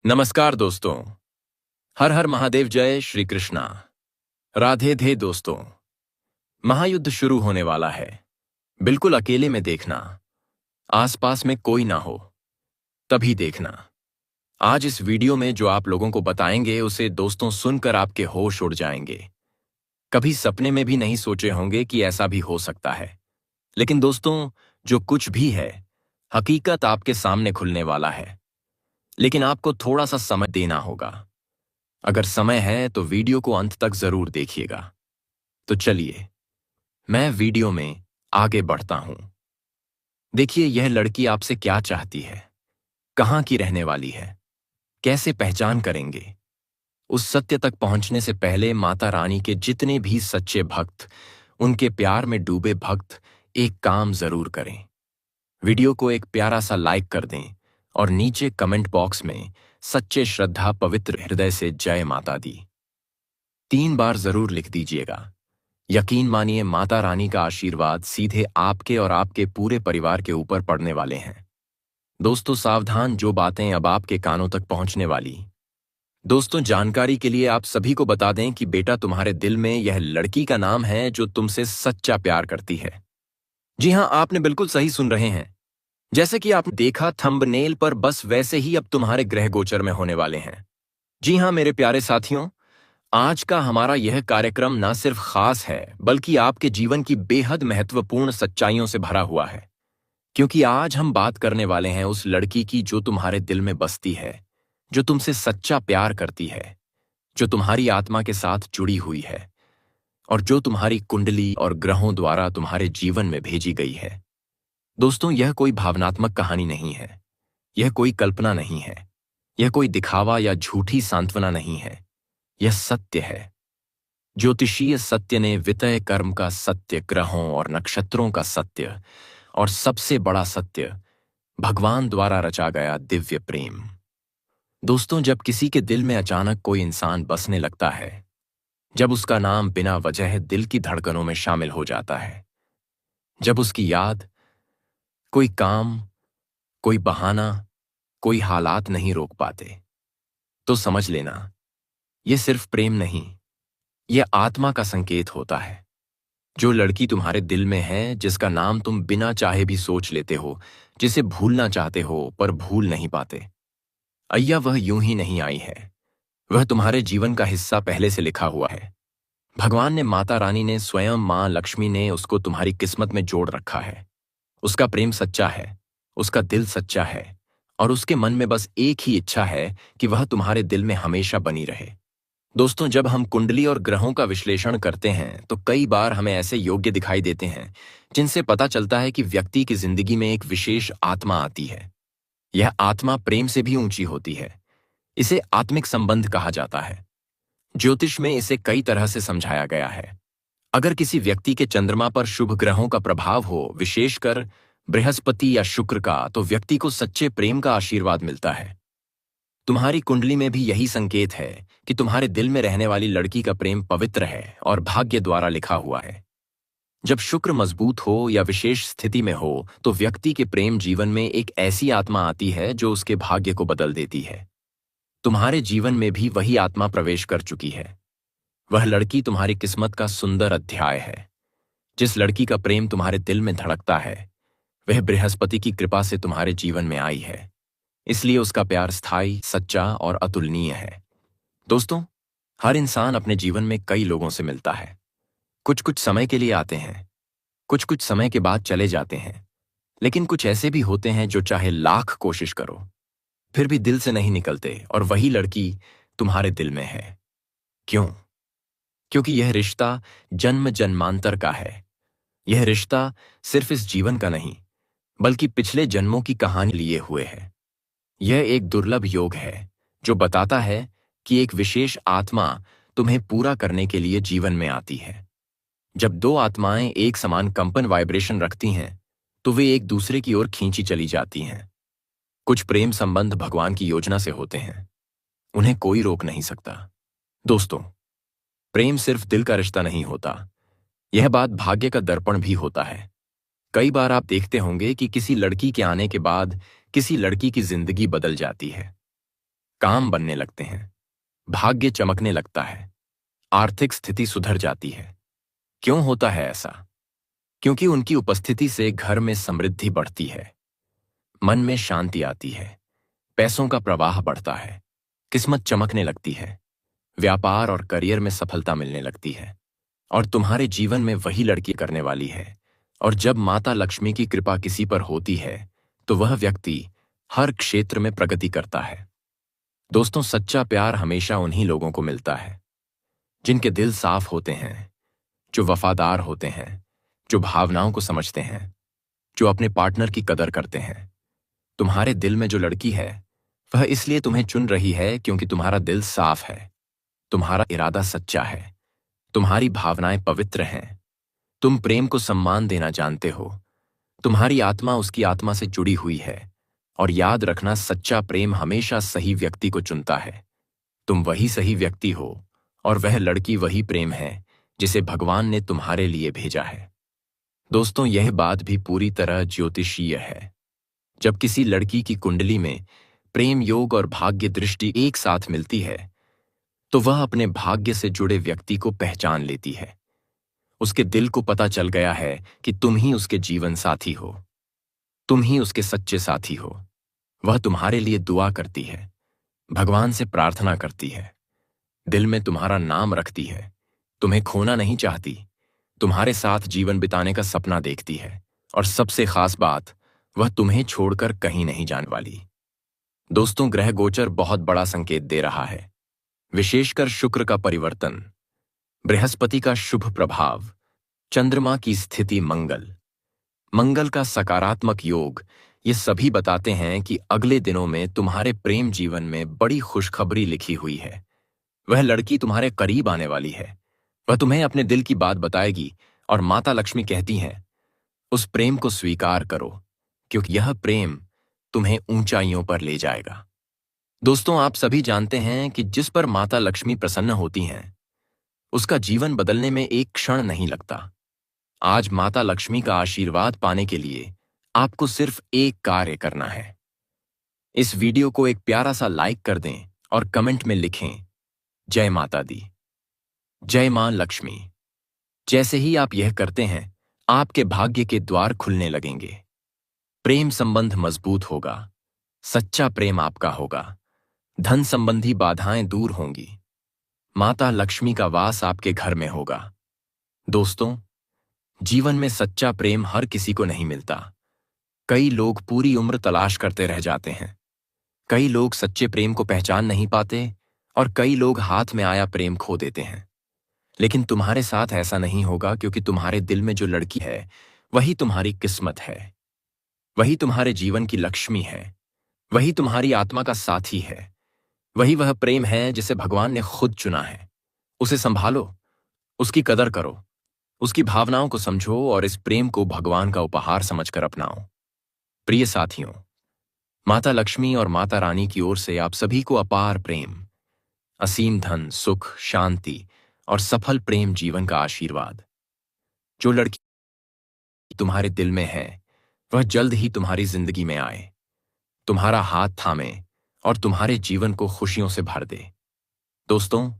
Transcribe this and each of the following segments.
नमस्कार दोस्तों। हर हर महादेव, जय श्री कृष्णा। राधे धे दोस्तों। महायुद्ध शुरू होने वाला है। बिल्कुल अकेले में देखना, आसपास में कोई ना हो तभी देखना। आज इस वीडियो में जो आप लोगों को बताएंगे उसे दोस्तों सुनकर आपके होश उड़ जाएंगे। कभी सपने में भी नहीं सोचे होंगे कि ऐसा भी हो सकता है। लेकिन दोस्तों, जो कुछ भी है, हकीकत आपके सामने खुलने वाला है। लेकिन आपको थोड़ा सा समय देना होगा। अगर समय है तो वीडियो को अंत तक जरूर देखिएगा। तो चलिए, मैं वीडियो में आगे बढ़ता हूं। देखिए, यह लड़की आपसे क्या चाहती है, कहां की रहने वाली है, कैसे पहचान करेंगे। उस सत्य तक पहुंचने से पहले माता रानी के जितने भी सच्चे भक्त, उनके प्यार में डूबे भक्त, एक काम जरूर करें। वीडियो को एक प्यारा सा लाइक कर दें और नीचे कमेंट बॉक्स में सच्चे श्रद्धा पवित्र हृदय से जय माता दी 3 बार जरूर लिख दीजिएगा। यकीन मानिए, माता रानी का आशीर्वाद सीधे आपके और आपके पूरे परिवार के ऊपर पड़ने वाले हैं। दोस्तों सावधान, जो बातें अब आपके कानों तक पहुंचने वाली। दोस्तों, जानकारी के लिए आप सभी को बता दें कि बेटा, तुम्हारे दिल में यह लड़की का नाम है जो तुमसे सच्चा प्यार करती है। जी हां, आपने बिल्कुल सही सुन रहे हैं। जैसे कि आपने देखा थंबनेल पर, बस वैसे ही अब तुम्हारे ग्रह गोचर में होने वाले हैं। जी हां मेरे प्यारे साथियों, आज का हमारा यह कार्यक्रम ना सिर्फ खास है बल्कि आपके जीवन की बेहद महत्वपूर्ण सच्चाइयों से भरा हुआ है। क्योंकि आज हम बात करने वाले हैं उस लड़की की जो तुम्हारे दिल में बसती है, जो तुमसे सच्चा प्यार करती है, जो तुम्हारी आत्मा के साथ जुड़ी हुई है और जो तुम्हारी कुंडली और ग्रहों द्वारा तुम्हारे जीवन में भेजी गई है। दोस्तों, यह कोई भावनात्मक कहानी नहीं है, यह कोई कल्पना नहीं है, यह कोई दिखावा या झूठी सांत्वना नहीं है। यह सत्य है। ज्योतिषीय सत्य ने वितय कर्म का सत्य, ग्रहों और नक्षत्रों का सत्य, और सबसे बड़ा सत्य, भगवान द्वारा रचा गया दिव्य प्रेम। दोस्तों, जब किसी के दिल में अचानक कोई इंसान बसने लगता है, जब उसका नाम बिना वजह दिल की धड़कनों में शामिल हो जाता है, जब उसकी याद, कोई काम, कोई बहाना, कोई हालात नहीं रोक पाते, तो समझ लेना, यह सिर्फ प्रेम नहीं, यह आत्मा का संकेत होता है। जो लड़की तुम्हारे दिल में है, जिसका नाम तुम बिना चाहे भी सोच लेते हो, जिसे भूलना चाहते हो पर भूल नहीं पाते, अय्या वह यूं ही नहीं आई है। वह तुम्हारे जीवन का हिस्सा पहले से लिखा हुआ है। भगवान ने, माता रानी ने, स्वयं मां लक्ष्मी ने उसको तुम्हारी किस्मत में जोड़ रखा है। उसका प्रेम सच्चा है, उसका दिल सच्चा है, और उसके मन में बस एक ही इच्छा है कि वह तुम्हारे दिल में हमेशा बनी रहे। दोस्तों, जब हम कुंडली और ग्रहों का विश्लेषण करते हैं तो कई बार हमें ऐसे योग्य दिखाई देते हैं जिनसे पता चलता है कि व्यक्ति की जिंदगी में एक विशेष आत्मा आती है। यह आत्मा प्रेम से भी ऊंची होती है। इसे आत्मिक संबंध कहा जाता है। ज्योतिष में इसे कई तरह से समझाया गया है। अगर किसी व्यक्ति के चंद्रमा पर शुभ ग्रहों का प्रभाव हो, विशेषकर बृहस्पति या शुक्र का, तो व्यक्ति को सच्चे प्रेम का आशीर्वाद मिलता है। तुम्हारी कुंडली में भी यही संकेत है कि तुम्हारे दिल में रहने वाली लड़की का प्रेम पवित्र है और भाग्य द्वारा लिखा हुआ है। जब शुक्र मजबूत हो या विशेष स्थिति में हो, तो व्यक्ति के प्रेम जीवन में एक ऐसी आत्मा आती है जो उसके भाग्य को बदल देती है। तुम्हारे जीवन में भी वही आत्मा प्रवेश कर चुकी है। वह लड़की तुम्हारी किस्मत का सुंदर अध्याय है। जिस लड़की का प्रेम तुम्हारे दिल में धड़कता है, वह बृहस्पति की कृपा से तुम्हारे जीवन में आई है। इसलिए उसका प्यार स्थायी, सच्चा और अतुलनीय है। दोस्तों, हर इंसान अपने जीवन में कई लोगों से मिलता है। कुछ कुछ समय के लिए आते हैं, कुछ कुछ समय के बाद चले जाते हैं, लेकिन कुछ ऐसे भी होते हैं जो चाहे लाख कोशिश करो फिर भी दिल से नहीं निकलते, और वही लड़की तुम्हारे दिल में है। क्यों? क्योंकि यह रिश्ता जन्म जन्मांतर का है। यह रिश्ता सिर्फ इस जीवन का नहीं, बल्कि पिछले जन्मों की कहानी लिए हुए है। यह एक दुर्लभ योग है जो बताता है कि एक विशेष आत्मा तुम्हें पूरा करने के लिए जीवन में आती है। जब दो आत्माएं एक समान कंपन वाइब्रेशन रखती हैं, तो वे एक दूसरे की ओर खींची चली जाती हैं। कुछ प्रेम संबंध भगवान की योजना से होते हैं, उन्हें कोई रोक नहीं सकता। दोस्तों, प्रेम सिर्फ दिल का रिश्ता नहीं होता, यह बात भाग्य का दर्पण भी होता है। कई बार आप देखते होंगे कि किसी लड़की के आने के बाद किसी लड़की की जिंदगी बदल जाती है। काम बनने लगते हैं, भाग्य चमकने लगता है, आर्थिक स्थिति सुधर जाती है। क्यों होता है ऐसा? क्योंकि उनकी उपस्थिति से घर में समृद्धि बढ़ती है, मन में शांति आती है, पैसों का प्रवाह बढ़ता है, किस्मत चमकने लगती है, व्यापार और करियर में सफलता मिलने लगती है, और तुम्हारे जीवन में वही लड़की करने वाली है। और जब माता लक्ष्मी की कृपा किसी पर होती है तो वह व्यक्ति हर क्षेत्र में प्रगति करता है। दोस्तों, सच्चा प्यार हमेशा उन्हीं लोगों को मिलता है जिनके दिल साफ होते हैं, जो वफादार होते हैं, जो भावनाओं को समझते हैं, जो अपने पार्टनर की कदर करते हैं। तुम्हारे दिल में जो लड़की है वह इसलिए तुम्हें चुन रही है क्योंकि तुम्हारा दिल साफ है, तुम्हारा इरादा सच्चा है, तुम्हारी भावनाएं पवित्र हैं, तुम प्रेम को सम्मान देना जानते हो, तुम्हारी आत्मा उसकी आत्मा से जुड़ी हुई है। और याद रखना, सच्चा प्रेम हमेशा सही व्यक्ति को चुनता है। तुम वही सही व्यक्ति हो और वह लड़की वही प्रेम है जिसे भगवान ने तुम्हारे लिए भेजा है। दोस्तों, यह बात भी पूरी तरह ज्योतिषीय है। जब किसी लड़की की कुंडली में प्रेम योग और भाग्य दृष्टि एक साथ मिलती है तो वह अपने भाग्य से जुड़े व्यक्ति को पहचान लेती है। उसके दिल को पता चल गया है कि तुम ही उसके जीवन साथी हो, तुम ही उसके सच्चे साथी हो। वह तुम्हारे लिए दुआ करती है, भगवान से प्रार्थना करती है, दिल में तुम्हारा नाम रखती है, तुम्हें खोना नहीं चाहती, तुम्हारे साथ जीवन बिताने का सपना देखती है, और सबसे खास बात, वह तुम्हें छोड़कर कहीं नहीं जाने वाली। दोस्तों, ग्रह गोचर बहुत बड़ा संकेत दे रहा है, विशेषकर शुक्र का परिवर्तन, बृहस्पति का शुभ प्रभाव, चंद्रमा की स्थिति, मंगल का सकारात्मक योग, ये सभी बताते हैं कि अगले दिनों में तुम्हारे प्रेम जीवन में बड़ी खुशखबरी लिखी हुई है। वह लड़की तुम्हारे करीब आने वाली है, वह तुम्हें अपने दिल की बात बताएगी, और माता लक्ष्मी कहती हैं, उस प्रेम को स्वीकार करो क्योंकि यह प्रेम तुम्हें ऊंचाइयों पर ले जाएगा। दोस्तों, आप सभी जानते हैं कि जिस पर माता लक्ष्मी प्रसन्न होती हैं उसका जीवन बदलने में एक क्षण नहीं लगता। आज माता लक्ष्मी का आशीर्वाद पाने के लिए आपको सिर्फ एक कार्य करना है। इस वीडियो को एक प्यारा सा लाइक कर दें और कमेंट में लिखें, जय माता दी, जय मां लक्ष्मी। जैसे ही आप यह करते हैं आपके भाग्य के द्वार खुलने लगेंगे, प्रेम संबंध मजबूत होगा, सच्चा प्रेम आपका होगा, धन संबंधी बाधाएं दूर होंगी, माता लक्ष्मी का वास आपके घर में होगा। दोस्तों, जीवन में सच्चा प्रेम हर किसी को नहीं मिलता। कई लोग पूरी उम्र तलाश करते रह जाते हैं, कई लोग सच्चे प्रेम को पहचान नहीं पाते, और कई लोग हाथ में आया प्रेम खो देते हैं। लेकिन तुम्हारे साथ ऐसा नहीं होगा, क्योंकि तुम्हारे दिल में जो लड़की है वही तुम्हारी किस्मत है, वही तुम्हारे जीवन की लक्ष्मी है, वही तुम्हारी आत्मा का साथी है, वही वह प्रेम है जिसे भगवान ने खुद चुना है। उसे संभालो, उसकी कदर करो, उसकी भावनाओं को समझो और इस प्रेम को भगवान का उपहार समझकर अपनाओ। प्रिय साथियों, माता लक्ष्मी और माता रानी की ओर से आप सभी को अपार प्रेम, असीम धन, सुख, शांति और सफल प्रेम जीवन का आशीर्वाद। जो लड़की तुम्हारे दिल में है वह जल्द ही तुम्हारी जिंदगी में आए, तुम्हारा हाथ थामे और तुम्हारे जीवन को खुशियों से भर दे। दोस्तों,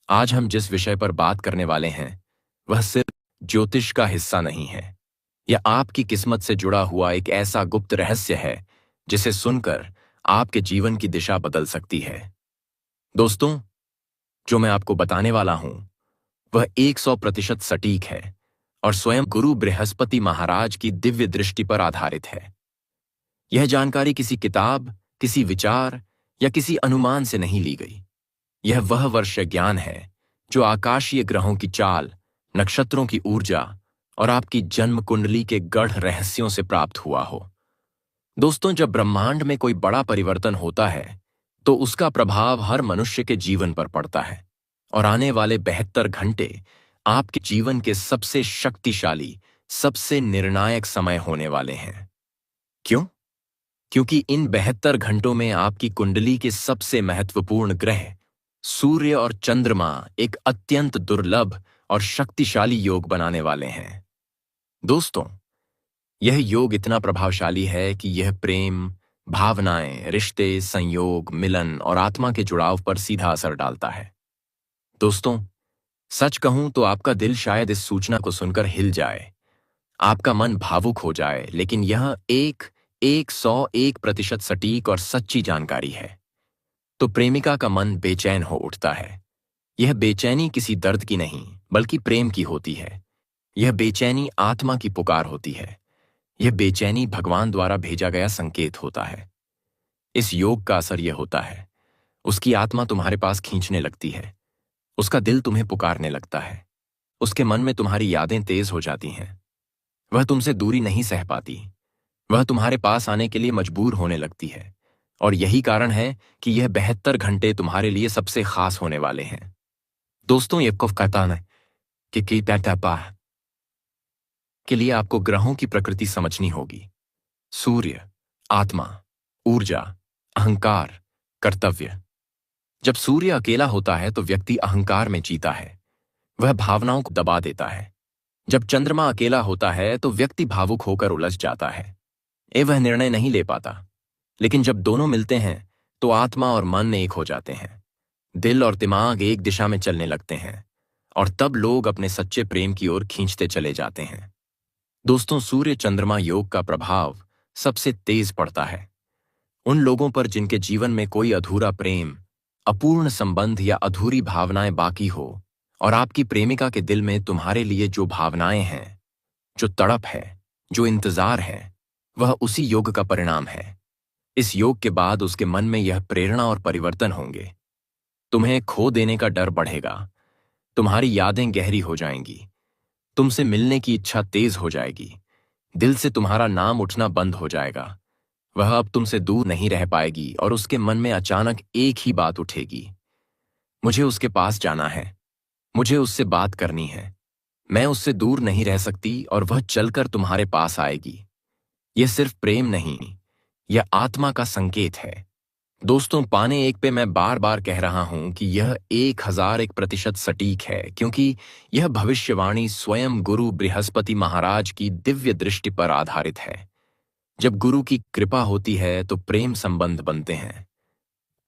आज हम जिस विषय पर बात करने वाले हैं वह सिर्फ ज्योतिष का हिस्सा नहीं है। यह आपकी किस्मत से जुड़ा हुआ एक ऐसा गुप्त रहस्य है जिसे सुनकर आपके जीवन की दिशा बदल सकती है। दोस्तों, जो मैं आपको बताने वाला हूं वह 100% सटीक है और स्वयं गुरु बृहस्पति महाराज की दिव्य दृष्टि पर आधारित है। यह जानकारी किसी किताब, किसी विचार या किसी अनुमान से नहीं ली गई। यह वह वर्ष ज्ञान है जो आकाशीय ग्रहों की चाल, नक्षत्रों की ऊर्जा और आपकी जन्म कुंडली के गढ़ रहस्यों से प्राप्त हुआ हो। दोस्तों, जब ब्रह्मांड में कोई बड़ा परिवर्तन होता है तो उसका प्रभाव हर मनुष्य के जीवन पर पड़ता है, और आने वाले 72 घंटे आपके जीवन के सबसे शक्तिशाली, सबसे निर्णायक समय होने वाले हैं। क्यों? क्योंकि इन 72 घंटों में आपकी कुंडली के सबसे महत्वपूर्ण ग्रह सूर्य और चंद्रमा एक अत्यंत दुर्लभ और शक्तिशाली योग बनाने वाले हैं। दोस्तों, यह योग इतना प्रभावशाली है कि यह प्रेम, भावनाएं, रिश्ते, संयोग, मिलन और आत्मा के जुड़ाव पर सीधा असर डालता है। दोस्तों, सच कहूं तो आपका दिल शायद इस सूचना को सुनकर हिल जाए, आपका मन भावुक हो जाए, लेकिन यह एक एक 101% सटीक और सच्ची जानकारी है। तो प्रेमिका का मन बेचैन हो उठता है। यह बेचैनी किसी दर्द की नहीं, बल्कि प्रेम की होती है। यह बेचैनी आत्मा की पुकार होती है। यह बेचैनी भगवान द्वारा भेजा गया संकेत होता है। इस योग का असर यह होता है, उसकी आत्मा तुम्हारे पास खींचने लगती है, उसका दिल तुम्हें पुकारने लगता है, उसके मन में तुम्हारी यादें तेज हो जाती हैं। वह तुमसे दूरी नहीं सह पाती, वह तुम्हारे पास आने के लिए मजबूर होने लगती है। और यही कारण है कि यह 72 घंटे तुम्हारे लिए सबसे खास होने वाले हैं। दोस्तों, ये कफ कहता है कि के लिए आपको ग्रहों की प्रकृति समझनी होगी। सूर्य, आत्मा, ऊर्जा, अहंकार, कर्तव्य। जब सूर्य अकेला होता है तो व्यक्ति अहंकार में जीता है, वह भावनाओं को दबा देता है। जब चंद्रमा अकेला होता है तो व्यक्ति भावुक होकर उलझ जाता है, वह निर्णय नहीं ले पाता। लेकिन जब दोनों मिलते हैं तो आत्मा और मन एक हो जाते हैं, दिल और दिमाग एक दिशा में चलने लगते हैं, और तब लोग अपने सच्चे प्रेम की ओर खींचते चले जाते हैं। दोस्तों, सूर्य चंद्रमा योग का प्रभाव सबसे तेज पड़ता है उन लोगों पर जिनके जीवन में कोई अधूरा प्रेम, अपूर्ण संबंध या अधूरी भावनाएं बाकी हो। और आपकी प्रेमिका के दिल में तुम्हारे लिए जो भावनाएं हैं, जो तड़प है, जो इंतजार है, वह उसी योग का परिणाम है। इस योग के बाद उसके मन में यह प्रेरणा और परिवर्तन होंगे। तुम्हें खो देने का डर बढ़ेगा, तुम्हारी यादें गहरी हो जाएंगी, तुमसे मिलने की इच्छा तेज हो जाएगी, दिल से तुम्हारा नाम उठना बंद हो जाएगा। वह अब तुमसे दूर नहीं रह पाएगी और उसके मन में अचानक एक ही बात उठेगी, मुझे उसके पास जाना है, मुझे उससे बात करनी है, मैं उससे दूर नहीं रह सकती। और वह चलकर तुम्हारे पास आएगी। यह सिर्फ प्रेम नहीं, यह आत्मा का संकेत है। दोस्तों, पाने एक पे मैं बार बार कह रहा हूं कि यह 1001% सटीक है, क्योंकि यह भविष्यवाणी स्वयं गुरु बृहस्पति महाराज की दिव्य दृष्टि पर आधारित है। जब गुरु की कृपा होती है तो प्रेम संबंध बनते हैं,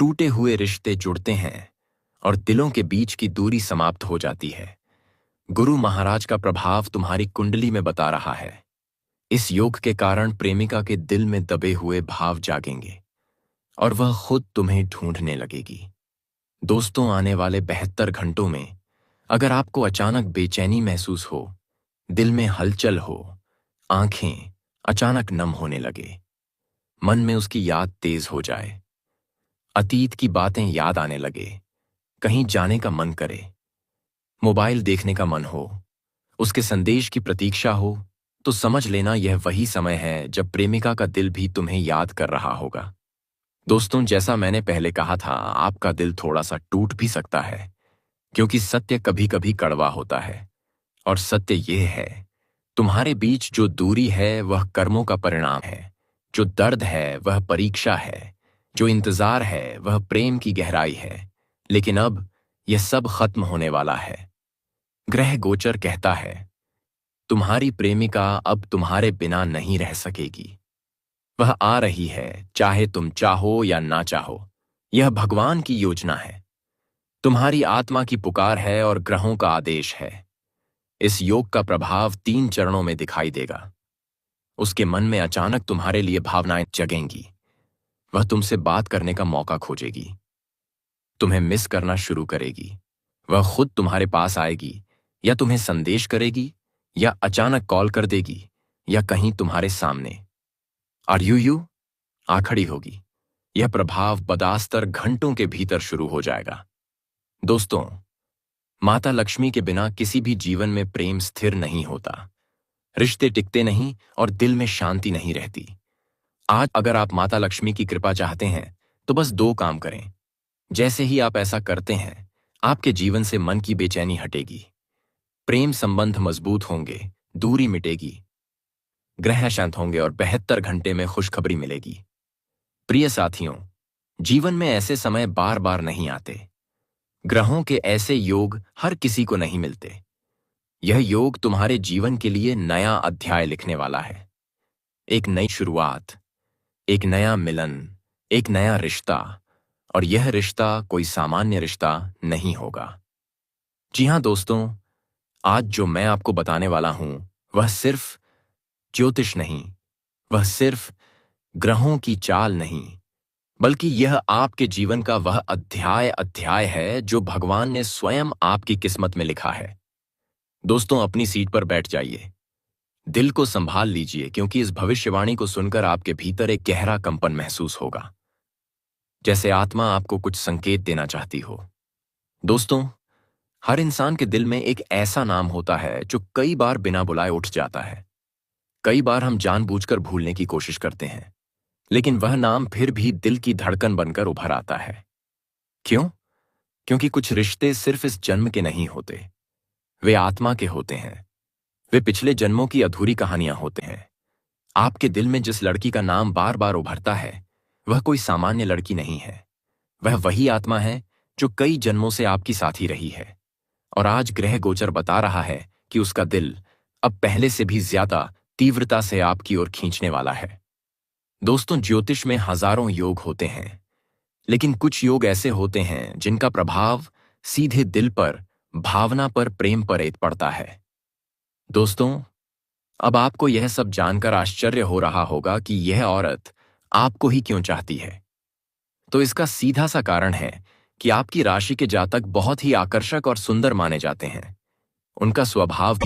टूटे हुए रिश्ते जुड़ते हैं और दिलों के बीच की दूरी समाप्त हो जाती है। गुरु महाराज का प्रभाव तुम्हारी कुंडली में बता रहा है। इस योग के कारण प्रेमिका के दिल में दबे हुए भाव जागेंगे और वह खुद तुम्हें ढूंढने लगेगी। दोस्तों, आने वाले 72 घंटों में अगर आपको अचानक बेचैनी महसूस हो, दिल में हलचल हो, आंखें अचानक नम होने लगे, मन में उसकी याद तेज हो जाए, अतीत की बातें याद आने लगे, कहीं जाने का मन करे, मोबाइल देखने का मन हो, उसके संदेश की प्रतीक्षा हो, तो समझ लेना यह वही समय है जब प्रेमिका का दिल भी तुम्हें याद कर रहा होगा। दोस्तों, जैसा मैंने पहले कहा था, आपका दिल थोड़ा सा टूट भी सकता है, क्योंकि सत्य कभी कभी कड़वा होता है। और सत्य यह है, तुम्हारे बीच जो दूरी है वह कर्मों का परिणाम है, जो दर्द है वह परीक्षा है, जो इंतजार है वह प्रेम की गहराई है। लेकिन अब यह सब खत्म होने वाला है। ग्रह गोचर कहता है, तुम्हारी प्रेमिका अब तुम्हारे बिना नहीं रह सकेगी। वह आ रही है, चाहे तुम चाहो या ना चाहो। यह भगवान की योजना है, तुम्हारी आत्मा की पुकार है और ग्रहों का आदेश है। इस योग का प्रभाव 3 चरणों में दिखाई देगा। उसके मन में अचानक तुम्हारे लिए भावनाएं जगेंगी, वह तुमसे बात करने का मौका खोजेगी, तुम्हें मिस करना शुरू करेगी, वह खुद तुम्हारे पास आएगी, या तुम्हें संदेश करेगी, या अचानक कॉल कर देगी, या कहीं तुम्हारे सामने आर यू आ खड़ी होगी। यह प्रभाव बदास्तर घंटों के भीतर शुरू हो जाएगा। दोस्तों, माता लक्ष्मी के बिना किसी भी जीवन में प्रेम स्थिर नहीं होता, रिश्ते टिकते नहीं और दिल में शांति नहीं रहती। आज अगर आप माता लक्ष्मी की कृपा चाहते हैं तो बस 2 काम करें। जैसे ही आप ऐसा करते हैं, आपके जीवन से मन की बेचैनी हटेगी, प्रेम संबंध मजबूत होंगे, दूरी मिटेगी, ग्रह शांत होंगे और 72 घंटे में खुशखबरी मिलेगी। प्रिय साथियों, जीवन में ऐसे समय बार बार नहीं आते। ग्रहों के ऐसे योग हर किसी को नहीं मिलते। यह योग तुम्हारे जीवन के लिए नया अध्याय लिखने वाला है, एक नई शुरुआत, एक नया मिलन, एक नया रिश्ता, और यह रिश्ता कोई सामान्य रिश्ता नहीं होगा। जी हाँ दोस्तों, आज जो मैं आपको बताने वाला हूं वह सिर्फ ज्योतिष नहीं, वह सिर्फ ग्रहों की चाल नहीं, बल्कि यह आपके जीवन का वह अध्याय अध्याय है जो भगवान ने स्वयं आपकी किस्मत में लिखा है। दोस्तों, अपनी सीट पर बैठ जाइए, दिल को संभाल लीजिए, क्योंकि इस भविष्यवाणी को सुनकर आपके भीतर एक गहरा कंपन महसूस होगा, जैसे आत्मा आपको कुछ संकेत देना चाहती हो। दोस्तों, हर इंसान के दिल में एक ऐसा नाम होता है जो कई बार बिना बुलाए उठ जाता है। कई बार हम जानबूझकर भूलने की कोशिश करते हैं, लेकिन वह नाम फिर भी दिल की धड़कन बनकर उभर आता है। क्यों? क्योंकि कुछ रिश्ते सिर्फ इस जन्म के नहीं होते, वे आत्मा के होते हैं। वे पिछले जन्मों की अधूरी कहानियां होते हैं। आपके दिल में जिस लड़की का नाम बार बार उभरता है, वह कोई सामान्य लड़की नहीं है। वह वही आत्मा है जो कई जन्मों से आपकी साथी रही है, और आज ग्रह गोचर बता रहा है कि उसका दिल अब पहले से भी ज्यादा तीव्रता से आपकी ओर खींचने वाला है। दोस्तों, ज्योतिष में हजारों योग होते हैं, लेकिन कुछ योग ऐसे होते हैं जिनका प्रभाव सीधे दिल पर, भावना पर, प्रेम पर पड़ता है। दोस्तों, अब आपको यह सब जानकर आश्चर्य हो रहा होगा कि यह औरत आपको ही क्यों चाहती है। तो इसका सीधा सा कारण है कि आपकी राशि के जातक बहुत ही आकर्षक और सुंदर माने जाते हैं। उनका स्वभाव